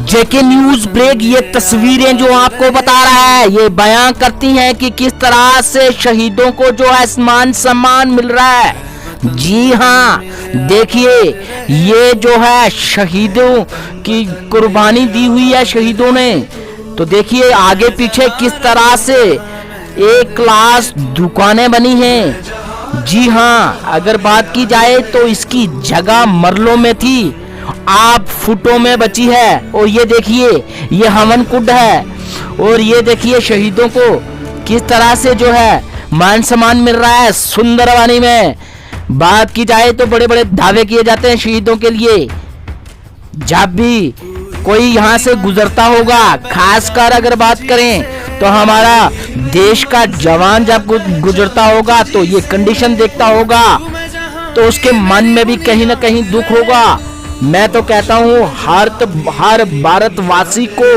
जेके news break. ये तस्वीरें जो आपको बता रहा है ये बयां करती हैं कि किस तरह से शहीदों को जो है मान सम्मान मिल रहा है। जी हाँ, देखिए ये जो है शहीदों की कुर्बानी दी हुई है शहीदों ने। तो देखिए आगे पीछे किस तरह से एक क्लास दुकानें बनी हैं। जी हाँ, अगर बात की जाए तो इसकी जगह मरलों में थी, आप फुटों में बची है। और ये देखिए ये हवन कुंड है और ये देखिए शहीदों को किस तरह से जो है मान सम्मान मिल रहा है सुंदरवानी में। बात की जाए तो बड़े बड़े दावे किए जाते हैं शहीदों के लिए। जब भी कोई यहाँ से गुजरता होगा, खासकर अगर बात करें तो हमारा देश का जवान जब गुजरता होगा तो ये कंडीशन देखता होगा तो उसके मन में भी कहीं ना कहीं दुख होगा। मैं तो कहता हूँ हर भारतवासी को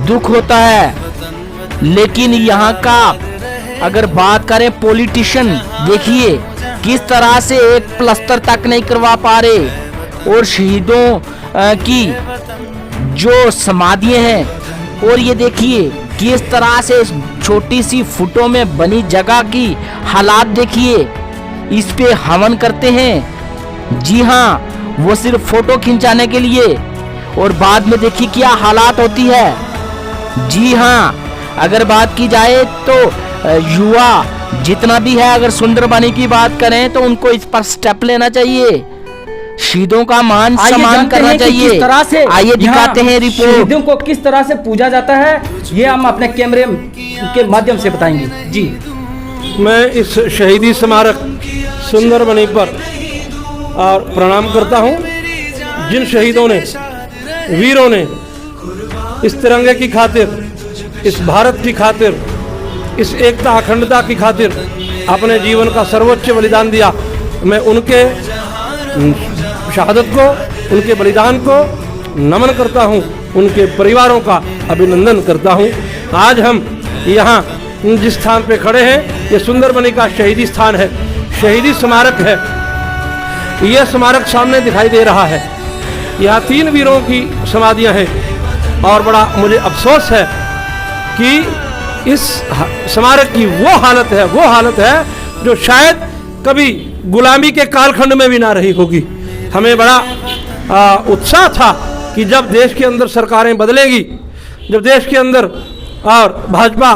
दुख होता है, लेकिन यहाँ का अगर बात करें पॉलिटिशियन, देखिए किस तरह से एक प्लस्तर तक नहीं करवा पा रहे और शहीदों की जो समाधियां हैं। और ये देखिए किस तरह से छोटी सी फुटों में बनी जगह की हालात देखिए, इस पे हवन करते हैं। जी हाँ, वो सिर्फ फोटो खिंचाने के लिए, और बाद में देखिए क्या हालात होती है। जी हाँ, अगर बात की जाए तो युवा जितना भी है, अगर सुंदरबनी की बात करें तो उनको इस पर स्टेप लेना चाहिए, शहीदों का मान सम्मान करना चाहिए। किस तरह से आइए दिखाते हैं रिपोर्ट। शहीदों को किस तरह से पूजा जाता है ये हम अपने कैमरे के माध्यम से बताएंगे। जी, मैं इस शहीदी स्मारक सुंदरबनी पर और प्रणाम करता हूं। जिन शहीदों ने, वीरों ने इस तिरंगे की खातिर, इस भारत की खातिर, इस एकता अखंडता की खातिर अपने जीवन का सर्वोच्च बलिदान दिया, मैं उनके शहादत को, उनके बलिदान को नमन करता हूं, उनके परिवारों का अभिनंदन करता हूं। आज हम यहाँ जिस स्थान पे खड़े हैं ये सुंदरबनी का शहीदी स्थान है, शहीदी स्मारक है। यह स्मारक सामने दिखाई दे रहा है। यहाँ 3 वीरों की समाधियाँ हैं और बड़ा मुझे अफसोस है कि इस स्मारक की वो हालत है जो शायद कभी गुलामी के कालखंड में भी ना रही होगी। हमें बड़ा उत्साह था कि जब देश के अंदर सरकारें बदलेगी, जब देश के अंदर और भाजपा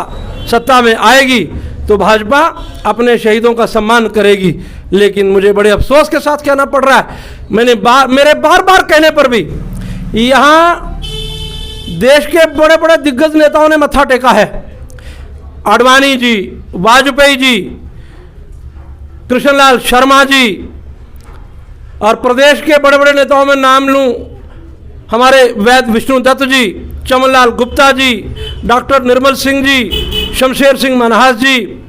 सत्ता में आएगी तो भाजपा अपने शहीदों का सम्मान करेगी। लेकिन मुझे बड़े अफसोस के साथ कहना पड़ रहा है, मेरे बार बार कहने पर भी यहाँ देश के बड़े बड़े दिग्गज नेताओं ने मत्था टेका है। आडवाणी जी, वाजपेयी जी, कृष्णलाल शर्मा जी, और प्रदेश के बड़े बड़े नेताओं में नाम लूं, हमारे वैद्य विष्णुदत्त जी, चमनलाल गुप्ता जी, डॉक्टर निर्मल सिंह जी, शमशेर सिंह मनहास जी,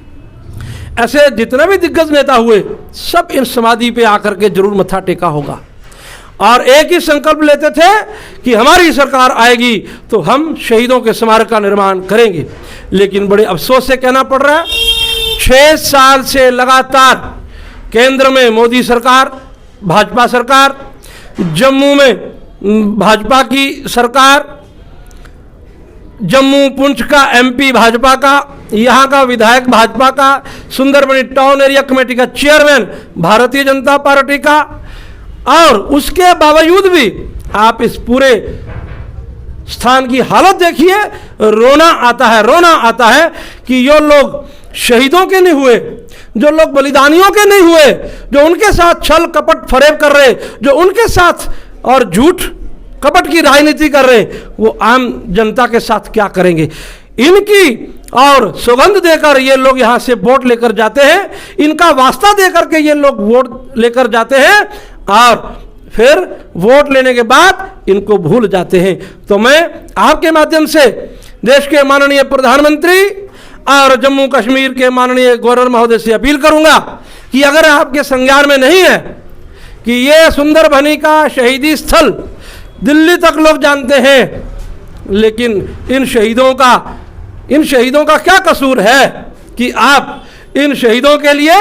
ऐसे जितने भी दिग्गज नेता हुए सब इन समाधि पे आकर के जरूर मत्था टेका होगा और एक ही संकल्प लेते थे कि हमारी सरकार आएगी तो हम शहीदों के स्मारक का निर्माण करेंगे। लेकिन बड़े अफसोस से कहना पड़ रहा है, 6 साल से लगातार केंद्र में मोदी सरकार, भाजपा सरकार, जम्मू में भाजपा की सरकार, जम्मू पुंछ का एमपी भाजपा का, यहाँ का विधायक भाजपा का, सुंदरबनी टाउन एरिया कमेटी का चेयरमैन भारतीय जनता पार्टी का, और उसके बावजूद भी आप इस पूरे स्थान की हालत देखिए, रोना आता है कि ये लोग शहीदों के नहीं हुए, जो लोग बलिदानियों के नहीं हुए, जो उनके साथ छल कपट फरेब कर रहे, जो उनके साथ और झूठ कपट की राजनीति कर रहे, वो आम जनता के साथ क्या करेंगे। इनकी और सौगंध देकर ये लोग यहाँ से वोट लेकर जाते हैं, इनका वास्ता देकर के ये लोग वोट लेकर जाते हैं और फिर वोट लेने के बाद इनको भूल जाते हैं। तो मैं आपके माध्यम से देश के माननीय प्रधानमंत्री और जम्मू कश्मीर के माननीय गवर्नर महोदय से अपील करूंगा कि अगर आपके संज्ञान में नहीं है कि ये सुंदरबनी का शहीदी स्थल दिल्ली तक लोग जानते हैं, लेकिन इन शहीदों का क्या कसूर है कि आप इन शहीदों के लिए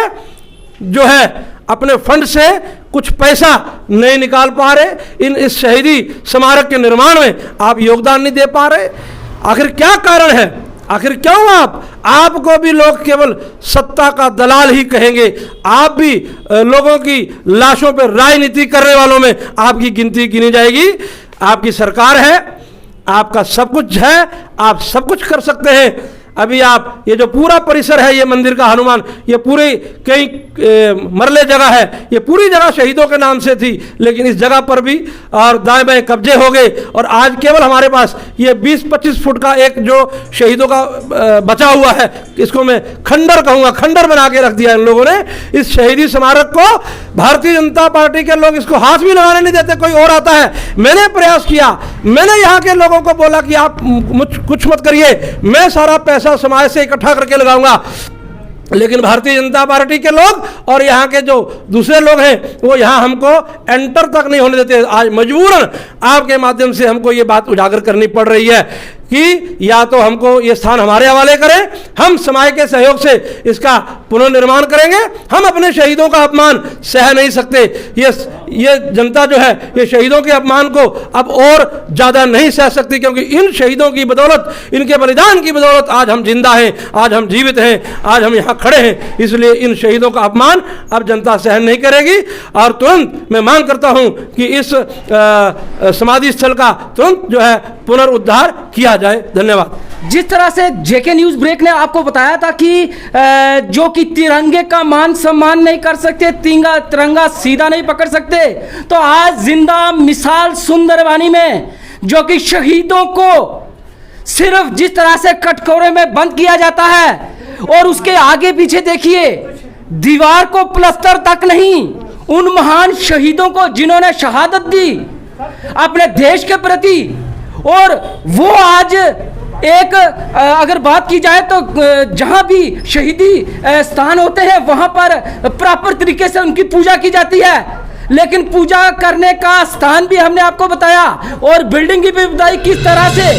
जो है अपने फंड से कुछ पैसा नहीं निकाल पा रहे, इस शहीदी स्मारक के निर्माण में आप योगदान नहीं दे पा रहे। आखिर क्या कारण है? आखिर क्यों आपको भी लोग केवल सत्ता का दलाल ही कहेंगे? आप भी लोगों की लाशों पर राजनीति करने वालों में आपकी गिनती गिनी जाएगी। आपकी सरकार है, आपका सब कुछ है, आप सब कुछ कर सकते हैं। अभी आप ये जो पूरा परिसर है, ये मंदिर का हनुमान, ये पूरी कई मरले जगह है, ये पूरी जगह शहीदों के नाम से थी, लेकिन इस जगह पर भी और दाएं बाएं कब्जे हो गए और आज केवल हमारे पास ये 20-25 फुट का एक जो शहीदों का बचा हुआ है, इसको मैं खंडर कहूँगा, खंडर बना के रख दिया इन लोगों ने। इस शहीदी स्मारक को भारतीय जनता पार्टी के लोग इसको हाथ भी लगाने नहीं देते, कोई और आता है। मैंने प्रयास किया, मैंने यहाँ के लोगों को बोला कि आप कुछ मत करिए, मैं सारा पैसा समाज से इकट्ठा करके लगाऊंगा, लेकिन भारतीय जनता पार्टी के लोग और यहाँ के जो दूसरे लोग हैं वो यहाँ हमको एंटर तक नहीं होने देते। आज मजबूरन आपके माध्यम से हमको ये बात उजागर करनी पड़ रही है कि या तो हमको ये स्थान हमारे हवाले करें, हम समाज के सहयोग से इसका पुनर्निर्माण करेंगे। हम अपने शहीदों का अपमान सह नहीं सकते। ये जनता जो है ये शहीदों के अपमान को अब और ज़्यादा नहीं सह सकती, क्योंकि इन शहीदों की बदौलत, इनके बलिदान की बदौलत आज हम जिंदा हैं, आज हम जीवित हैं, आज हम यहाँ खड़े हैं। इसलिए इन शहीदों का अपमान अब जनता सहन नहीं करेगी और तुरंत मैं मांग करता हूँ कि इस समाधि स्थल का तुरंत जो है पुनरुद्धार किया जाए। धन्यवाद। जिस तरह से जेके न्यूज ब्रेक ने आपको बताया था कि जो कि तिरंगे का मान सम्मान नहीं कर सकते, तिरंगा सीधा नहीं पकड़ सकते, तो आज जिंदा मिसाल सुंदरबानी में जो कि शहीदों को सिर्फ जिस तरह से कटघरे में बंद किया जाता है और उसके आगे पीछे देखिए दीवार को प्लस्तर तक नहीं, उन महान शहीदों को जिन्होंने शहादत दी अपने देश के प्रति, और वो आज एक अगर बात की जाए तो जहां भी शहीदी स्थान होते हैं वहां पर प्रॉपर तरीके से उनकी पूजा की जाती है, लेकिन पूजा करने का स्थान भी हमने आपको बताया और बिल्डिंग भी बताई किस तरह से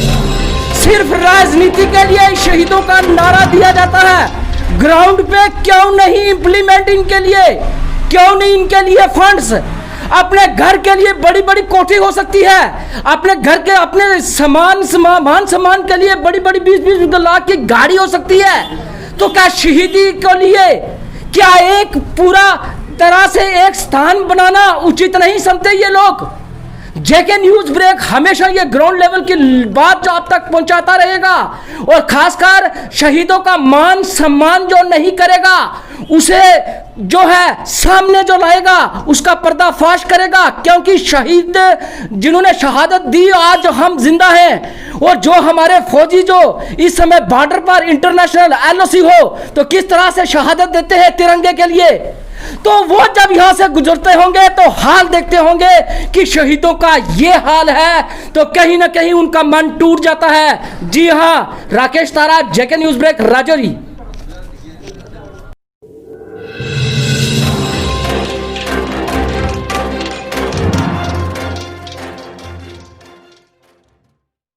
सिर्फ राजनीति के लिए शहीदों का नारा दिया जाता है। ग्राउंड पे क्यों नहीं इम्प्लीमेंट इनके लिए, क्यों नहीं इनके लिए फंड्स? अपने घर के लिए बड़ी बड़ी कोठी हो सकती है, अपने घर के अपने मान सम्मान के लिए बड़ी बड़ी 20-20 लाख की गाड़ी हो सकती है, तो क्या शहीदी के लिए क्या एक पूरा तरह से एक स्थान बनाना उचित नहीं समझते ये लोग? जेके न्यूज ब्रेक हमेशा ये ग्राउंड लेवल की बात जो आप तक पहुंचाता रहेगा और खासकर शहीदों का मान सम्मान जो नहीं करेगा उसे जो है सामने जो लाएगा उसका पर्दाफाश करेगा, क्योंकि शहीद जिन्होंने शहादत दी आज हम जिंदा हैं। और जो हमारे फौजी जो इस समय बॉर्डर पर इंटरनेशनल एलओसी हो तो किस तरह से शहादत देते हैं तिरंगे के लिए, तो वो जब यहां से गुजरते होंगे तो हाल देखते होंगे कि शहीदों का ये हाल है, तो कहीं ना कहीं उनका मन टूट जाता है। जी हां, राकेश तारा, जेके न्यूज ब्रेक, राजौरी।